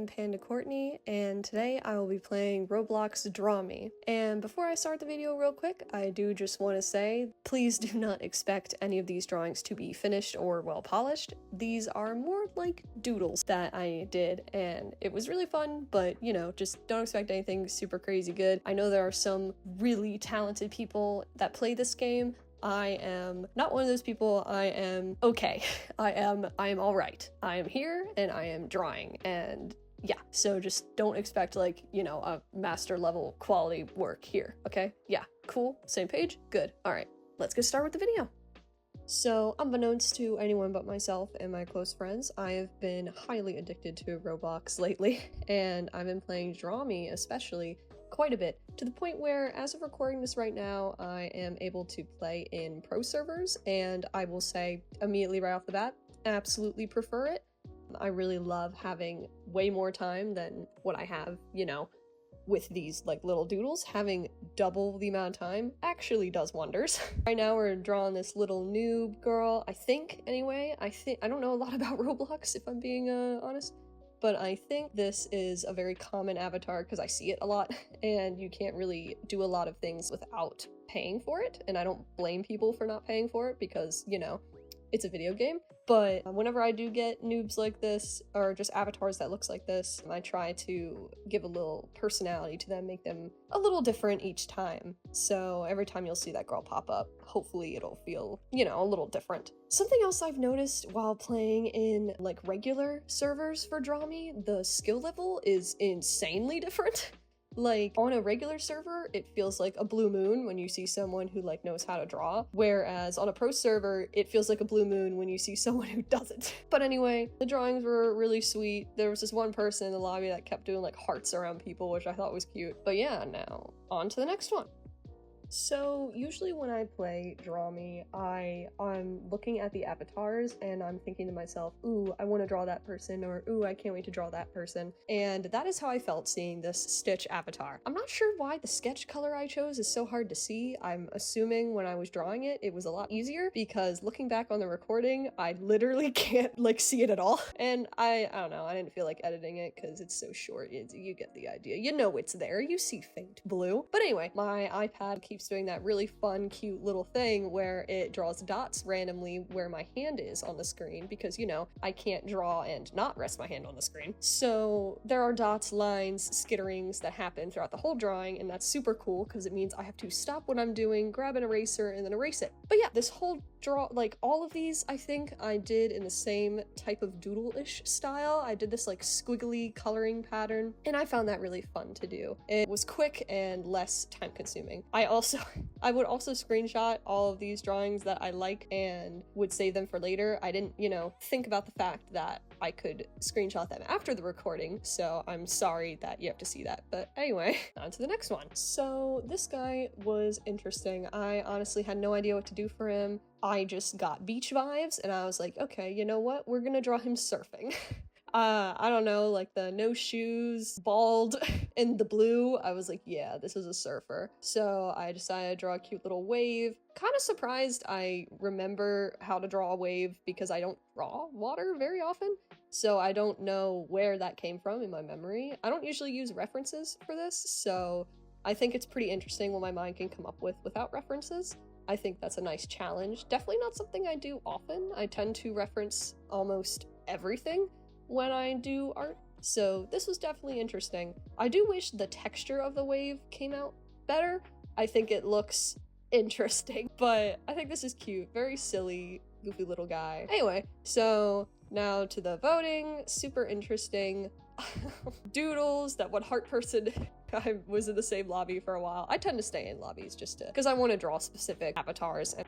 am Panda Courtney, and today I will be playing Roblox DrawMe. And before I start the video real quick, I do just want to say, please do not expect any of these drawings to be finished or well polished. These are more like doodles that I did, and it was really fun, but you know, just don't expect anything super crazy good. I know there are some really talented people that play this game. I am not one of those people. I am okay. I am all right. I am here and I am drawing, and yeah, so just don't expect like, you know, a master level quality work here, okay? Yeah, cool, same page, good. All right, let's get started with the video. So, unbeknownst to anyone but myself and my close friends, I have been highly addicted to Roblox lately, and I've been playing DrawMe especially quite a bit, to the point where, as of recording this right now, I am able to play in pro servers, and I will say immediately right off the bat, absolutely prefer it. I really love having way more time than what I have, you know, with these like little doodles. Having double the amount of time actually does wonders. Right now we're drawing this little noob girl, I think, anyway. I don't know a lot about Roblox, if I'm being honest. But I think this is a very common avatar because I see it a lot, and you can't really do a lot of things without paying for it, and I don't blame people for not paying for it because, you know, it's a video game. But whenever I do get noobs like this, or just avatars that looks like this, I try to give a little personality to them, make them a little different each time. So every time you'll see that girl pop up, hopefully it'll feel, you know, a little different. Something else I've noticed while playing in like regular servers for DrawMe, the skill level is insanely different. Like, on a regular server, it feels like a blue moon when you see someone who, like, knows how to draw, whereas on a pro server, it feels like a blue moon when you see someone who doesn't. But anyway, the drawings were really sweet. There was this one person in the lobby that kept doing, like, hearts around people, which I thought was cute. But yeah, now, on to the next one. So usually when I play DrawMe, I'm looking at the avatars and I'm thinking to myself, ooh, I want to draw that person, or ooh, I can't wait to draw that person. And that is how I felt seeing this Stitch avatar. I'm not sure why the sketch color I chose is so hard to see. I'm assuming when I was drawing it, it was a lot easier, because looking back on the recording, I literally can't like see it at all. And I don't know, I didn't feel like editing it because it's so short. You get the idea. You know it's there. You see faint blue. But anyway, my iPad keeps doing that really fun, cute little thing where it draws dots randomly where my hand is on the screen, because, you know, I can't draw and not rest my hand on the screen. So there are dots, lines, skitterings that happen throughout the whole drawing, and that's super cool because it means I have to stop what I'm doing, grab an eraser, and then erase it. But yeah, this whole draw, like all of these, I think I did in the same type of doodle-ish style. I did this like squiggly coloring pattern, and I found that really fun to do. It was quick and less time-consuming. I would also screenshot all of these drawings that I like and would save them for later. I didn't, you know, think about the fact that I could screenshot them after the recording, so I'm sorry that you have to see that. But anyway, on to the next one. So this guy was interesting. I honestly had no idea what to do for him. I just got beach vibes, and I was like, okay, you know what? We're gonna draw him surfing. I don't know, like the no shoes, bald, and the blue. I was like, yeah, this is a surfer. So I decided to draw a cute little wave. Kind of surprised I remember how to draw a wave because I don't draw water very often. So I don't know where that came from in my memory. I don't usually use references for this, so I think it's pretty interesting what my mind can come up with without references. I think that's a nice challenge. Definitely not something I do often. I tend to reference almost everything when I do art, so this was definitely interesting. I do wish the texture of the wave came out better. I think it looks interesting, but I think this is cute. Very silly, goofy little guy. Anyway, so now to the voting. Super interesting. Doodles, that one heart person. I was in the same lobby for a while. I tend to stay in lobbies just because I want to draw specific avatars, and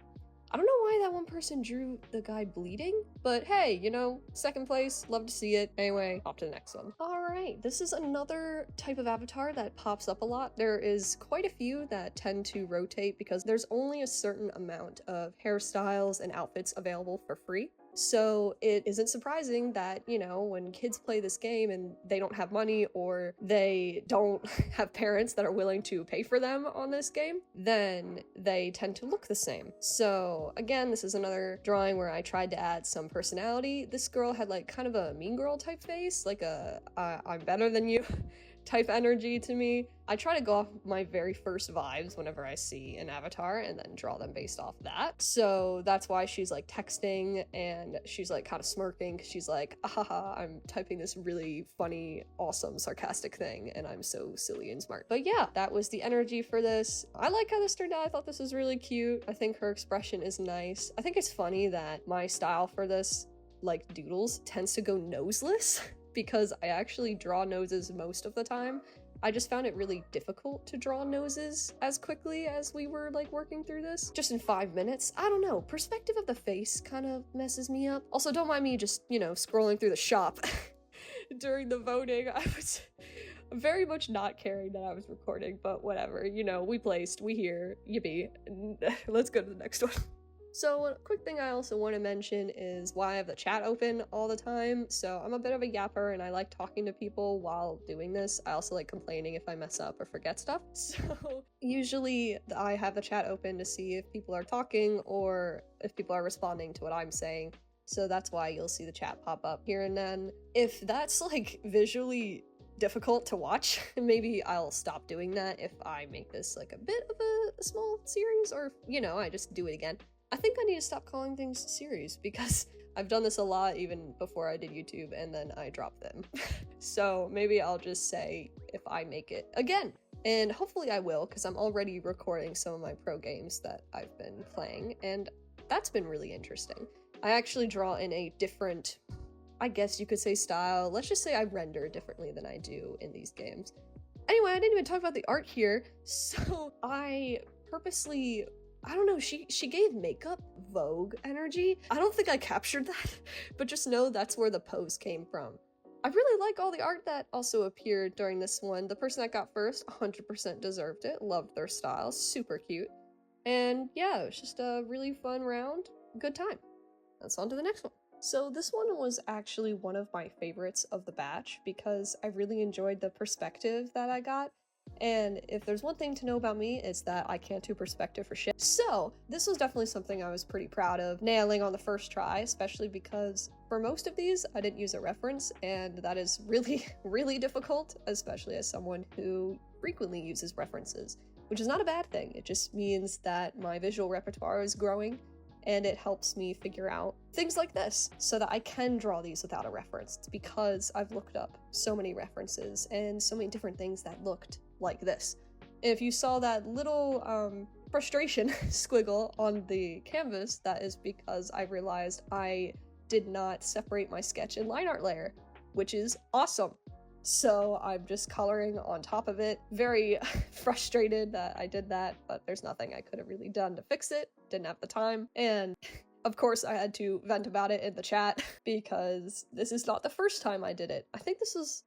I don't know why that one person drew the guy bleeding, but hey, you know, second place, love to see it. Anyway, off to the next one. All right, this is another type of avatar that pops up a lot. There is quite a few that tend to rotate because there's only a certain amount of hairstyles and outfits available for free. So it isn't surprising that, you know, when kids play this game and they don't have money or they don't have parents that are willing to pay for them on this game, then they tend to look the same. So again, this is another drawing where I tried to add some personality. This girl had like kind of a mean girl type face, like a I'm better than you type energy to me. I try to go off my very first vibes whenever I see an avatar and then draw them based off that. So that's why she's like texting and she's like kind of smirking because she's like, ahaha, I'm typing this really funny, awesome, sarcastic thing and I'm so silly and smart. But yeah, that was the energy for this. I like how this turned out. I thought this was really cute. I think her expression is nice. I think it's funny that my style for this, like doodles, tends to go noseless. Because I actually draw noses most of the time. I just found it really difficult to draw noses as quickly as we were like working through this. Just in 5 minutes. I don't know, perspective of the face kind of messes me up. Also, don't mind me just, you know, scrolling through the shop during the voting. I was very much not caring that I was recording, but whatever, you know, we placed, we here, yippee. Let's go to the next one. So a quick thing I also want to mention is why I have the chat open all the time. So I'm a bit of a yapper and I like talking to people while doing this. I also like complaining if I mess up or forget stuff. So usually I have the chat open to see if people are talking or if people are responding to what I'm saying. So that's why you'll see the chat pop up here and then. If that's like visually difficult to watch, maybe I'll stop doing that if I make this like a bit of a small series, or, you know, I just do it again. I think I need to stop calling things series because I've done this a lot even before I did YouTube and then I dropped them. So maybe I'll just say if I make it again. And hopefully I will, because I'm already recording some of my pro games that I've been playing and that's been really interesting. I actually draw in a different, I guess you could say, style. Let's just say I render differently than I do in these games. Anyway, I didn't even talk about the art here. So I purposely, I don't know, she gave makeup Vogue energy. I don't think I captured that, but just know that's where the pose came from. I really like all the art that also appeared during this one. The person that got first 100% deserved it. Loved their style. Super cute. And yeah, it was just a really fun round. Good time. Let's on to the next one. So this one was actually one of my favorites of the batch because I really enjoyed the perspective that I got. And if there's one thing to know about me, it's that I can't do perspective for shit. So this was definitely something I was pretty proud of nailing on the first try, especially because for most of these, I didn't use a reference, and that is really, really difficult, especially as someone who frequently uses references, which is not a bad thing. It just means that my visual repertoire is growing, and it helps me figure out things like this so that I can draw these without a reference. It's because I've looked up so many references and so many different things that looked like this. If you saw that little frustration squiggle on the canvas, that is because I realized I did not separate my sketch and line art layer, which is awesome. So I'm just coloring on top of it. Very frustrated that I did that, but there's nothing I could have really done to fix it. Didn't have the time. And of course I had to vent about it in the chat because this is not the first time I did it. I think this was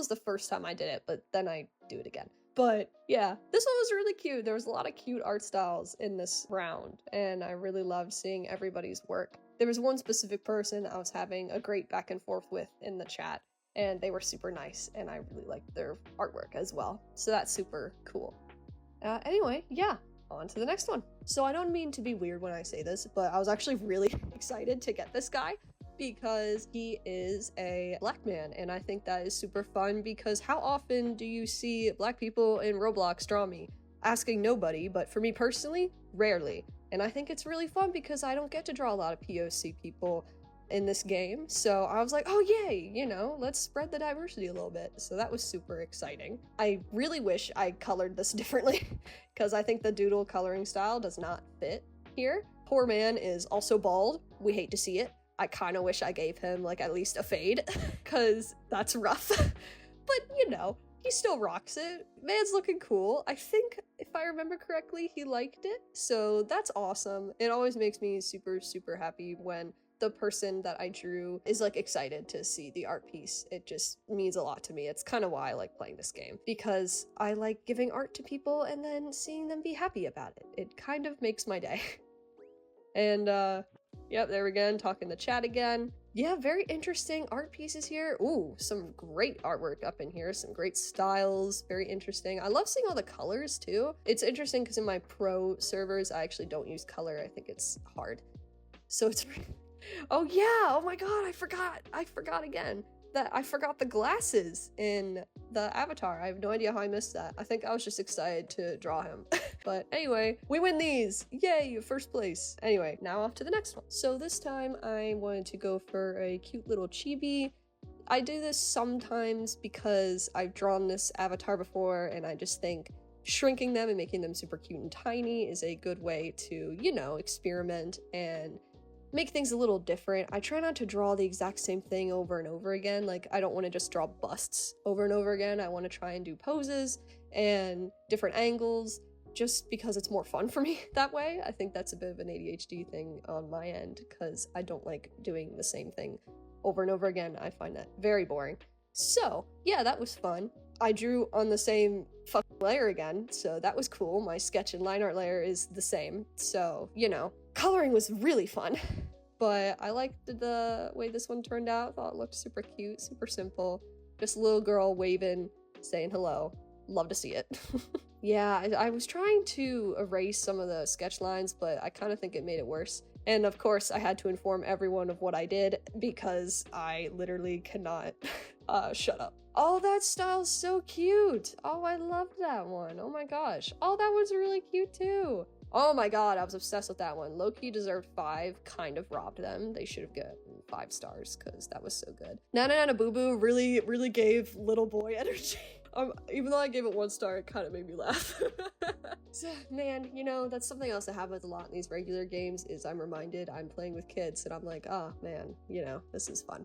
the first time I did it, but then I do it again. But yeah, this one was really cute. There was a lot of cute art styles in this round, and I really loved seeing everybody's work. There was one specific person I was having a great back and forth with in the chat, and they were super nice, and I really liked their artwork as well. So that's super cool. Anyway, yeah, on to the next one. So I don't mean to be weird when I say this, but I was actually really excited to get this guy because he is a black man, and I think that is super fun because how often do you see black people in Roblox DrawMe? Asking nobody, but for me personally, rarely. And I think it's really fun because I don't get to draw a lot of POC people in this game, so I was like, oh yay, you know, let's spread the diversity a little bit. So that was super exciting. I really wish I colored this differently because I think the doodle coloring style does not fit here. Poor man is also bald. We hate to see it. I kind of wish I gave him like at least a fade because that's rough. But you know, he still rocks it. Man's looking cool. I think if I remember correctly, he liked it, so that's awesome. It always makes me super, super happy when the person that I drew is like excited to see the art piece. It just means a lot to me. It's kind of why I like playing this game, because I like giving art to people and then seeing them be happy about it. It kind of makes my day. And Yep, there we go, talk in the chat again. Yeah, very interesting art pieces here. Ooh, some great artwork up in here, some great styles, very interesting. I love seeing all the colors too. It's interesting because in my pro servers, I actually don't use color. I think it's hard. So it's, oh yeah, oh my god, I forgot again. That I forgot the glasses in the avatar. I have no idea how I missed that. I think I was just excited to draw him. But anyway, we win these! Yay, first place! Anyway, now off to the next one. So this time I wanted to go for a cute little chibi. I do this sometimes because I've drawn this avatar before and I just think shrinking them and making them super cute and tiny is a good way to, you know, experiment and make things a little different. I try not to draw the exact same thing over and over again. Like, I don't want to just draw busts over and over again. I want to try and do poses and different angles just because it's more fun for me that way. I think that's a bit of an ADHD thing on my end because I don't like doing the same thing over and over again. I find that very boring. So yeah, that was fun. I drew on the same fucking layer again, so that was cool. My sketch and line art layer is the same, so, you know, coloring was really fun. But I liked the way this one turned out. Thought it looked super cute, super simple. Just a little girl waving, saying hello. Love to see it. Yeah, I was trying to erase some of the sketch lines, but I kind of think it made it worse. And of course, I had to inform everyone of what I did because I literally cannot shut up. Oh, that style's so cute. Oh, I loved that one. Oh my gosh. Oh, that was really cute too. Oh my god, I was obsessed with that one. Low-key deserved 5, kind of robbed them. They should have gotten 5 stars because that was so good. Nana Nana Boo Boo really gave little boy energy. Even though I gave it 1 star, it kind of made me laugh. So, man, you know, that's something else that happens a lot in these regular games is I'm reminded I'm playing with kids and I'm like, oh man, you know, this is fun.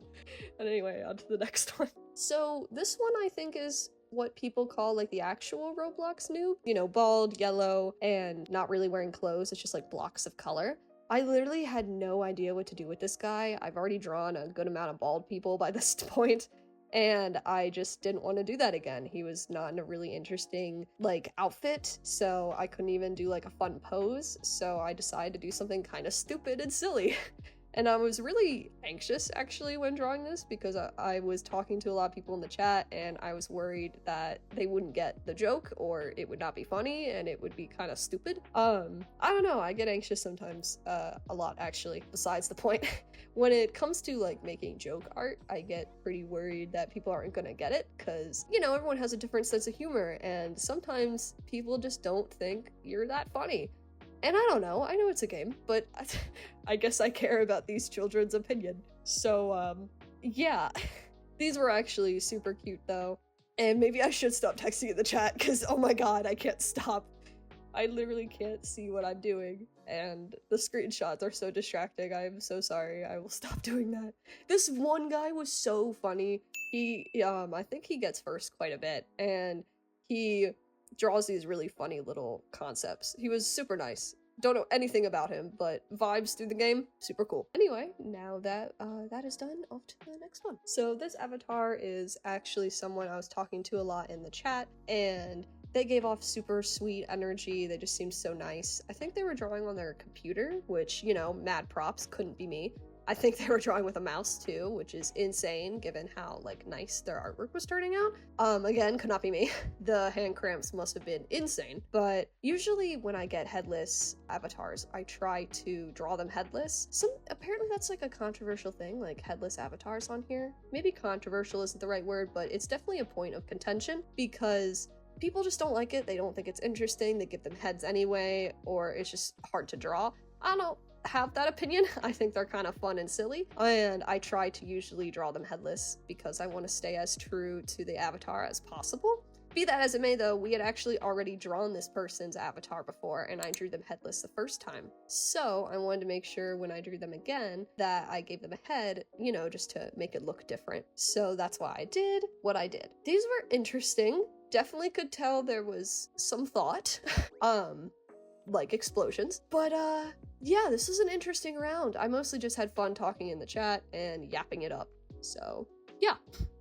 And anyway, on to the next one. So this one I think is what people call like the actual Roblox noob. You know, bald, yellow, and not really wearing clothes. It's just like blocks of color. I literally had no idea what to do with this guy. I've already drawn a good amount of bald people by this point. And I just didn't want to do that again. He was not in a really interesting, like, outfit, so I couldn't even do, like, a fun pose, so I decided to do something kind of stupid and silly. And I was really anxious, actually, when drawing this, because I was talking to a lot of people in the chat, and I was worried that they wouldn't get the joke, or it would not be funny, and it would be kind of stupid. I don't know, I get anxious sometimes, a lot, actually, besides the point. When it comes to, like, making joke art, I get pretty worried that people aren't gonna get it, because, you know, everyone has a different sense of humor, and sometimes people just don't think you're that funny. And I don't know, I know it's a game, but I guess I care about these children's opinion. So, yeah. These were actually super cute, though. And maybe I should stop texting in the chat, because, oh my god, I can't stop. I literally can't see what I'm doing, and the screenshots are so distracting. I am so sorry. I will stop doing that. This one guy was so funny. He, I think he gets first quite a bit, and he draws these really funny little concepts. He was super nice. Don't know anything about him, but vibes through the game, super cool. Anyway, now that that is done, off to the next one. So this avatar is actually someone I was talking to a lot in the chat, and they gave off super sweet energy. They just seemed so nice. I think they were drawing on their computer, which, you know, mad props, couldn't be me. I think they were drawing with a mouse too, which is insane given how, like, nice their artwork was turning out. Again, could not be me. The hand cramps must have been insane. But usually when I get headless avatars, I try to draw them headless. Apparently that's like a controversial thing, like headless avatars on here. Maybe controversial isn't the right word, but it's definitely a point of contention because people just don't like it. They don't think it's interesting. They give them heads anyway, or it's just hard to draw. I don't know. Have that opinion. I think they're kind of fun and silly, and I try to usually draw them headless because I want to stay as true to the avatar as possible. Be that as it may, though, we had actually already drawn this person's avatar before, and I drew them headless the first time. So I wanted to make sure when I drew them again that I gave them a head, you know, just to make it look different. So that's why I did what I did. These were interesting. Definitely could tell there was some thought. Like explosions. But yeah, this was an interesting round. I mostly just had fun talking in the chat and yapping it up. So yeah,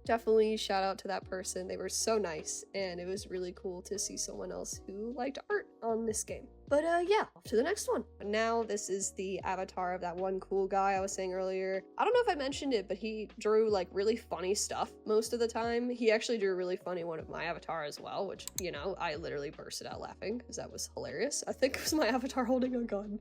definitely shout out to that person. They were so nice, and it was really cool to see someone else who liked art on this game. But yeah, off to the next one. Now this is the avatar of that one cool guy I was saying earlier. I don't know if I mentioned it, but he drew like really funny stuff most of the time. He actually drew a really funny one of my avatar as well, which, you know, I literally bursted out laughing because that was hilarious. I think it was my avatar holding a gun,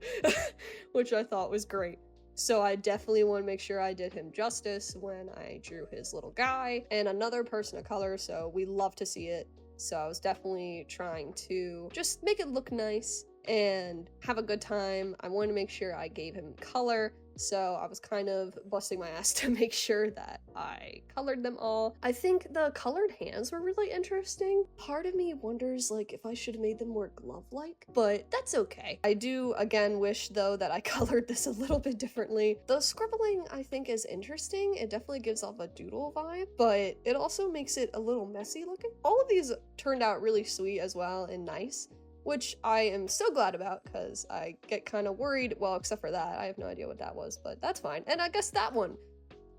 which I thought was great. So I definitely want to make sure I did him justice when I drew his little guy and another person of color, so we love to see it. So I was definitely trying to just make it look nice and have a good time. I wanted to make sure I gave him color, so I was kind of busting my ass to make sure that I colored them all. I think the colored hands were really interesting. Part of me wonders like if I should have made them more glove-like, but that's okay. I do again wish though that I colored this a little bit differently. The scribbling I think is interesting. It definitely gives off a doodle vibe, but it also makes it a little messy looking. All of these turned out really sweet as well and nice, which I am so glad about because I get kind of worried. Well, except for that, I have no idea what that was, but that's fine. And I guess that one.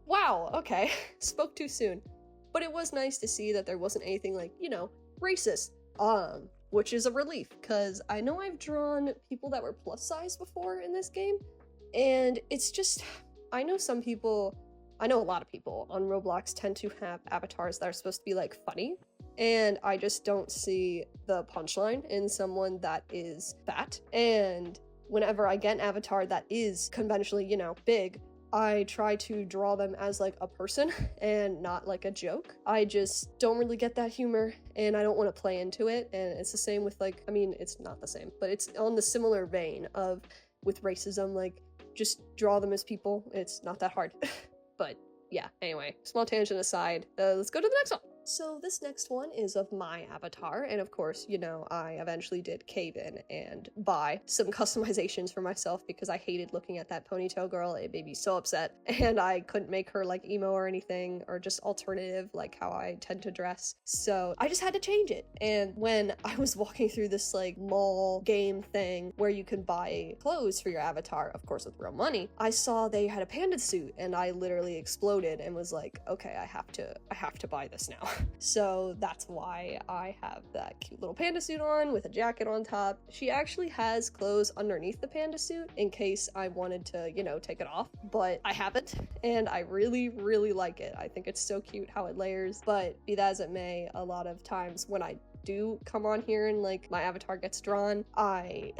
Wow, okay, spoke too soon. But it was nice to see that there wasn't anything like, you know, racist, which is a relief because I know I've drawn people that were plus size before in this game, and it's just, I know a lot of people on Roblox tend to have avatars that are supposed to be like funny, and I just don't see the punchline in someone that is fat. And whenever I get an avatar that is conventionally, you know, big, I try to draw them as like a person and not like a joke. I just don't really get that humor and I don't want to play into it. And it's the same with like, I mean, it's not the same, but it's on the similar vein of with racism, like just draw them as people. It's not that hard. But yeah, anyway, small tangent aside, let's go to the next one. So this next one is of my avatar, and of course, you know, I eventually did cave in and buy some customizations for myself because I hated looking at that ponytail girl. It made me so upset, and I couldn't make her like emo or anything, or just alternative like how I tend to dress. So I just had to change it. And when I was walking through this like mall game thing where you can buy clothes for your avatar, of course with real money, I saw they had a panda suit, and I literally exploded and was like, okay, I have to buy this now. So that's why I have that cute little panda suit on with a jacket on top. She actually has clothes underneath the panda suit in case I wanted to, you know, take it off, but I haven't, and I really, really like it. I think it's so cute how it layers, but be that as it may, a lot of times when I do come on here and like my avatar gets drawn, a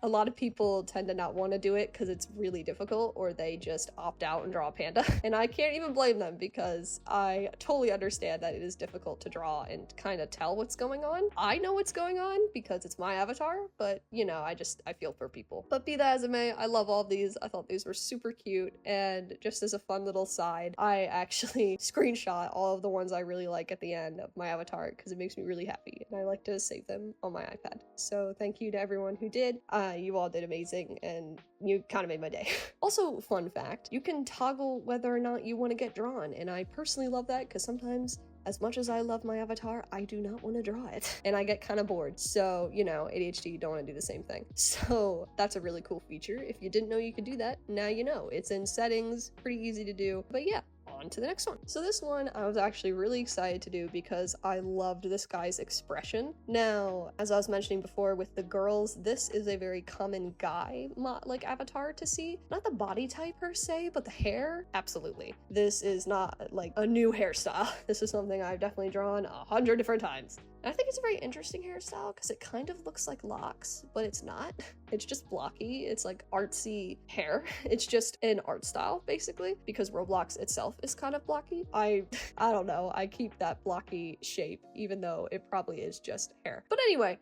lot of people tend to not want to do it because it's really difficult, or they just opt out and draw a panda. And I can't even blame them because I totally understand that it is difficult to draw and kind of tell what's going on. I know what's going on because it's my avatar, but you know, I feel for people. But be that as it may, I love all of these. I thought these were super cute, and just as a fun little side, I actually screenshot all of the ones I really like at the end of my avatar because it makes me really happy. And I like to save them on my iPad. So thank you to everyone who did. You all did amazing, and you kind of made my day. Also, fun fact, you can toggle whether or not you want to get drawn, and I personally love that because sometimes, as much as I love my avatar, I do not want to draw it, and I get kind of bored. So, you know, ADHD, don't want to do the same thing. So that's a really cool feature. If you didn't know you could do that, now you know. It's in settings, pretty easy to do. But yeah, on to the next one. So this one I was actually really excited to do because I loved this guy's expression. Now, as I was mentioning before with the girls, this is a very common guy like avatar to see. Not the body type per se, but the hair, absolutely. This is not like a new hairstyle. This is something I've definitely drawn 100 different times. And I think it's a very interesting hairstyle because it kind of looks like locks, but it's not. It's just blocky. It's like artsy hair. It's just an art style, basically, because Roblox itself is kind of blocky. I don't know. I keep that blocky shape, even though it probably is just hair. But anyway,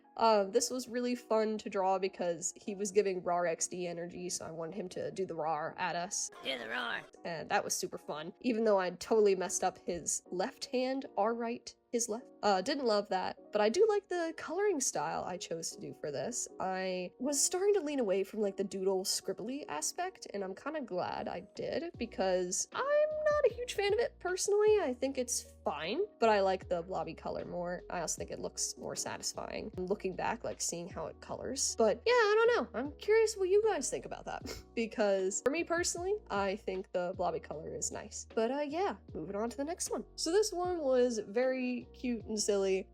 this was really fun to draw because he was giving RAR XD energy, so I wanted him to do the RAR at us. Do the roar. And that was super fun, even though I totally messed up his left hand, our right, his left. Didn't love that, but I do like the coloring style I chose to do for this. I was starting to lean away from like the doodle scribbly aspect, and I'm kind of glad I did because I'm not a huge fan of it personally. I think it's fine, but I like the blobby color more. I also think it looks more satisfying looking back, like seeing how it colors. But yeah, I don't know. I'm curious what you guys think about that because for me personally, I think the blobby color is nice. But yeah, moving on to the next one. So this one was very cute and silly.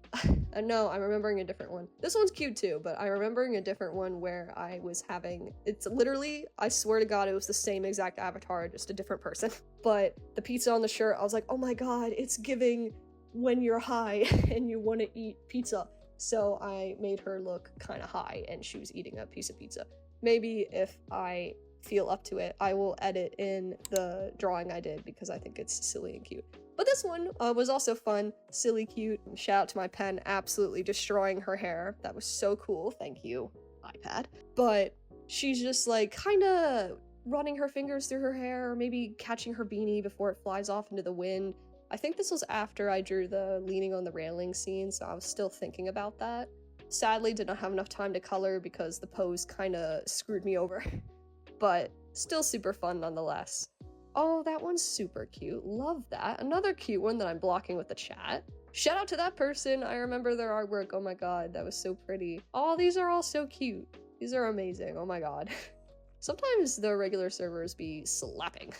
No, I'm remembering a different one. This one's cute too, but I'm remembering a different one where I was having, it's literally, I swear to God, it was the same exact avatar, just a different person. But the pizza on the shirt, I was like, oh my God, it's giving when you're high and you want to eat pizza. So I made her look kind of high and she was eating a piece of pizza. Maybe if I feel up to it, I will edit in the drawing I did because I think it's silly and cute. But this one was also fun, silly, cute. Shout out to my pen absolutely destroying her hair. That was so cool. Thank you, iPad. But she's just like kind of running her fingers through her hair, or maybe catching her beanie before it flies off into the wind. I think this was after I drew the leaning on the railing scene, so I was still thinking about that. Sadly, did not have enough time to color because the pose kind of screwed me over. But still super fun nonetheless. Oh, that one's super cute. Love that. Another cute one that I'm blocking with the chat. Shout out to that person. I remember their artwork. Oh my God, that was so pretty. Oh, these are all so cute. These are amazing. Oh my God. Sometimes the regular servers be slapping.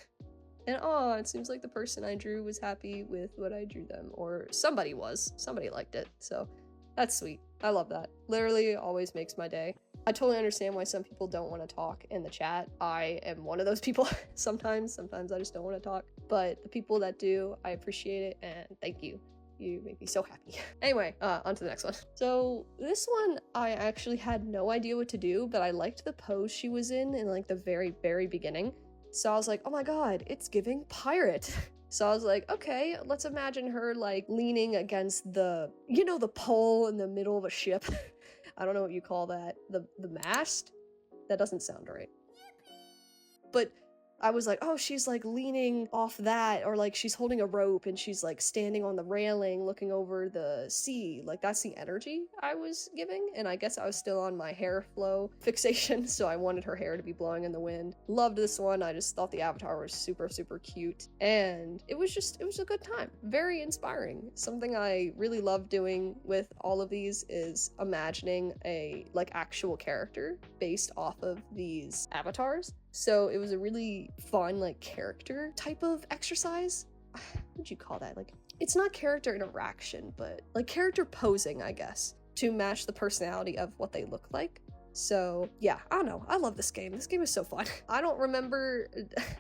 And oh, it seems like the person I drew was happy with what I drew them. Or somebody was. Somebody liked it. So that's sweet. I love that. Literally always makes my day. I totally understand why some people don't want to talk in the chat. I am one of those people sometimes I just don't want to talk. But the people that do, I appreciate it and thank you. You make me so happy. Anyway, on to the next one. So this one, I actually had no idea what to do, but I liked the pose she was in like the very, very beginning. So I was like, oh my God, it's giving pirate. So I was like, okay, let's imagine her like leaning against the, you know, the pole in the middle of a ship. I don't know what you call that. The mast? That doesn't sound right. But I was like, oh, she's like leaning off that, or like she's holding a rope and she's like standing on the railing looking over the sea. Like that's the energy I was giving. And I guess I was still on my hair flow fixation, so I wanted her hair to be blowing in the wind. Loved this one. I just thought the avatar was super, super cute. And it was a good time. Very inspiring. Something I really love doing with all of these is imagining a like actual character based off of these avatars. So it was a really fun, like, character type of exercise. What would you call that? Like, it's not character interaction, but like character posing, I guess, to match the personality of what they look like. So yeah, I don't know. I love this game. This game is so fun. I don't remember,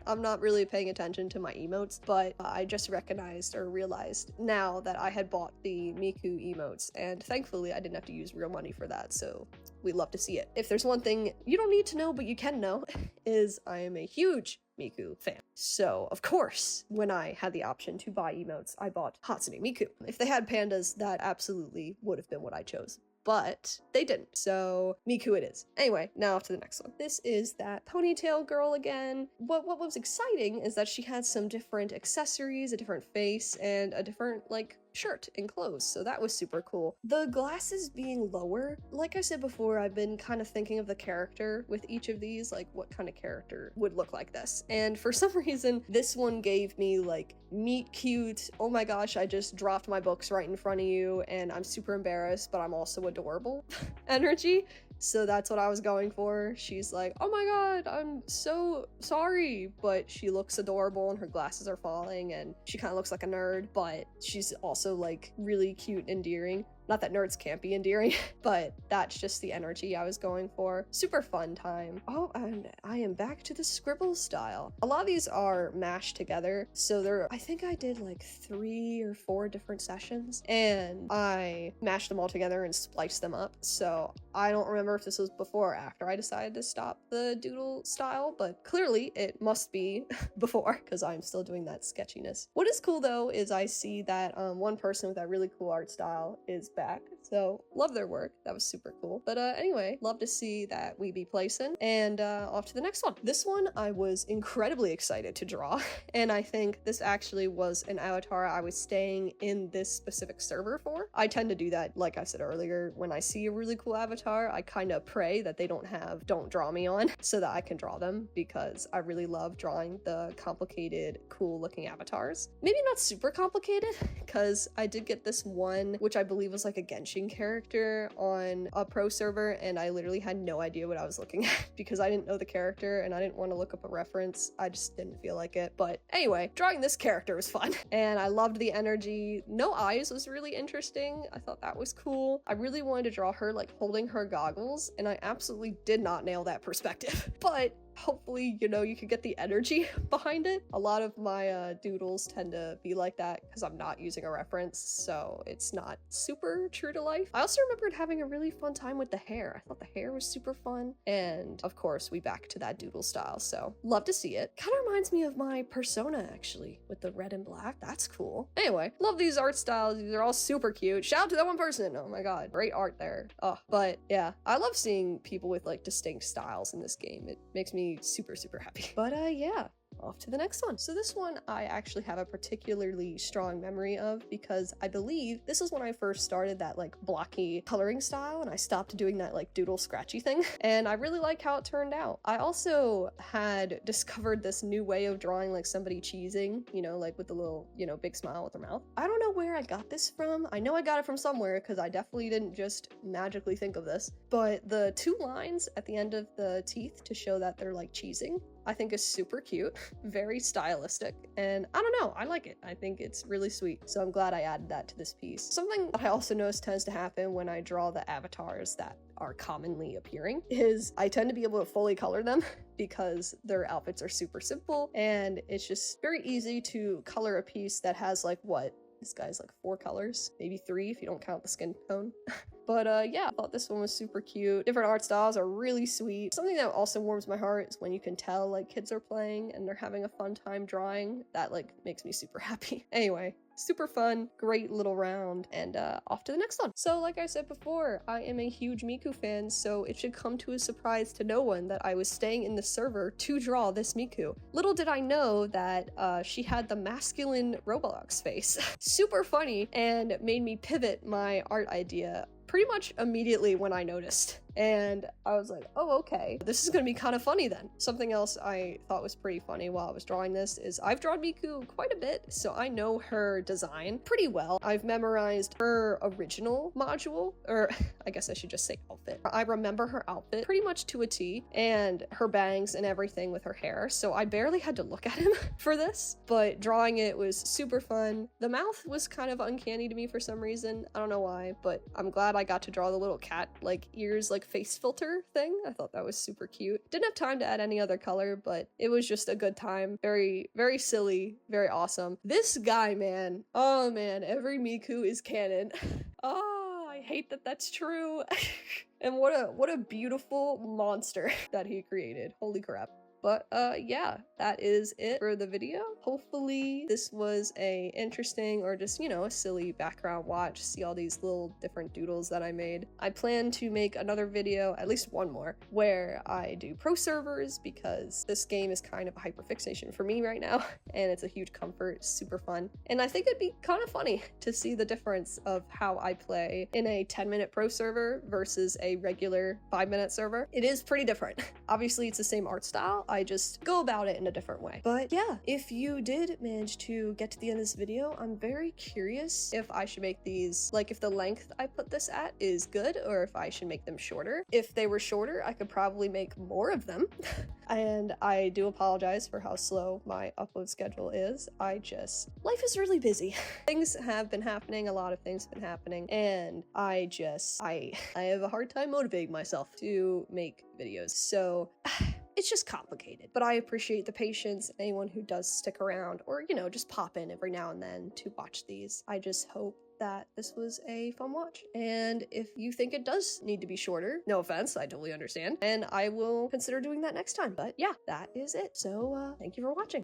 I'm not really paying attention to my emotes, but I just recognized or realized now that I had bought the Miku emotes, and thankfully I didn't have to use real money for that, so we love to see it. If there's one thing you don't need to know, but you can know, is I am a huge Miku fan. So, of course, when I had the option to buy emotes, I bought Hatsune Miku. If they had pandas, that absolutely would have been what I chose. But they didn't, so Miku it is. Anyway, now off to the next one. This is that ponytail girl again. What was exciting is that she had some different accessories, a different face, and a different, like, shirt and clothes, so that was super cool. The glasses being lower, like I said before, I've been kind of thinking of the character with each of these, like what kind of character would look like this, and for some reason this one gave me like meet cute, oh my gosh, I just dropped my books right in front of you and I'm super embarrassed but I'm also adorable energy. So that's what I was going for. She's like, oh my God, I'm so sorry, but she looks adorable and her glasses are falling and she kind of looks like a nerd, but she's also like really cute and endearing. Not that nerds can't be endearing, but that's just the energy I was going for. Super fun time. Oh, and I am back to the scribble style. A lot of these are mashed together, so I think I did like 3 or 4 different sessions, and I mashed them all together and spliced them up. So I don't remember if this was before or after I decided to stop the doodle style, but clearly it must be before, because I'm still doing that sketchiness. What is cool though is I see that one person with that really cool art style is back. So love their work. That was super cool. But anyway, love to see that we be placing, and off to the next one. This one I was incredibly excited to draw, and I think this actually was an avatar I was staying in this specific server for. I tend to do that, like I said earlier, when I see a really cool avatar, I kind of pray that they don't have Don't Draw Me on so that I can draw them, because I really love drawing the complicated, cool looking avatars. Maybe not super complicated, because I did get this one, which I believe was like a Genshin character on a pro server, and I literally had no idea what I was looking at because I didn't know the character and I didn't want to look up a reference. I just didn't feel like it. But anyway, drawing this character was fun and I loved the energy. No eyes was really interesting. I thought that was cool. I really wanted to draw her like holding her goggles, and I absolutely did not nail that perspective. But hopefully, you know, you can get the energy behind it. A lot of my doodles tend to be like that because I'm not using a reference, so it's not super true to life. I also remembered having a really fun time with the hair. I thought the hair was super fun, and of course we back to that doodle style, so love to see it. Kind of reminds me of my persona actually, with the red and black. That's cool. Anyway, love these art styles. These are all super cute. Shout out to that one person. Oh my god, great art there. Oh, but yeah, I love seeing people with like distinct styles in this game. It makes me super happy. But yeah, off to the next one. So this one I actually have a particularly strong memory of, because I believe this is when I first started that like blocky coloring style, and I stopped doing that like doodle scratchy thing, and I really like how it turned out. I also had discovered this new way of drawing like somebody cheesing, you know, like with the little, you know, big smile with their mouth. I don't know where I got this from. I know I got it from somewhere, because I definitely didn't just magically think of this, but the two lines at the end of the teeth to show that they're like cheesing, I think is super cute, very stylistic, and I don't know, I like it. I think it's really sweet, so I'm glad I added that to this piece. Something that I also notice tends to happen when I draw the avatars that are commonly appearing is I tend to be able to fully color them because their outfits are super simple, and it's just very easy to color a piece that has like, what? This guy's like 4 colors, maybe 3 if you don't count the skin tone. But yeah, I thought this one was super cute. Different art styles are really sweet. Something that also warms my heart is when you can tell like kids are playing and they're having a fun time drawing. That like makes me super happy. Anyway, super fun, great little round, and off to the next one. So like I said before, I am a huge Miku fan, so it should come to a surprise to no one that I was staying in the server to draw this Miku. Little did I know that she had the masculine Roblox face. Super funny, and made me pivot my art idea pretty much immediately when I noticed. And I was like, oh, okay, this is gonna be kind of funny then. Something else I thought was pretty funny while I was drawing this is I've drawn Miku quite a bit, so I know her design pretty well. I've memorized her original module, or I guess I should just say outfit. I remember her outfit pretty much to a T, and her bangs and everything with her hair, so I barely had to look at him for this, but drawing it was super fun. The mouth was kind of uncanny to me for some reason. I don't know why, but I'm glad I got to draw the little cat like ears, like face filter thing. I thought that was super cute. Didn't have time to add any other color, but it was just a good time. Very silly, very awesome. This guy, man, oh man, every Miku is canon. Oh, I hate that that's true. And what a beautiful monster that he created. Holy crap. But yeah, that is it for the video. Hopefully this was a interesting, or just, you know, a silly background watch, see all these little different doodles that I made. I plan to make another video, at least one more, where I do pro servers, because this game is kind of a hyperfixation for me right now, and it's a huge comfort, super fun. And I think it'd be kind of funny to see the difference of how I play in a 10-minute pro server versus a regular 5-minute server. It is pretty different. Obviously it's the same art style, I just go about it in a different way. But yeah, if you did manage to get to the end of this video, I'm very curious if I should make these, like if the length I put this at is good, or if I should make them shorter. If they were shorter, I could probably make more of them. And I do apologize for how slow my upload schedule is. Life is really busy. Things have been happening, a lot of things have been happening, and I have a hard time motivating myself to make videos. So it's just complicated, but I appreciate the patience, anyone who does stick around, or, you know, just pop in every now and then to watch these. I just hope that this was a fun watch, and if you think it does need to be shorter, no offense, I totally understand, and I will consider doing that next time. But yeah, that is it. So thank you for watching.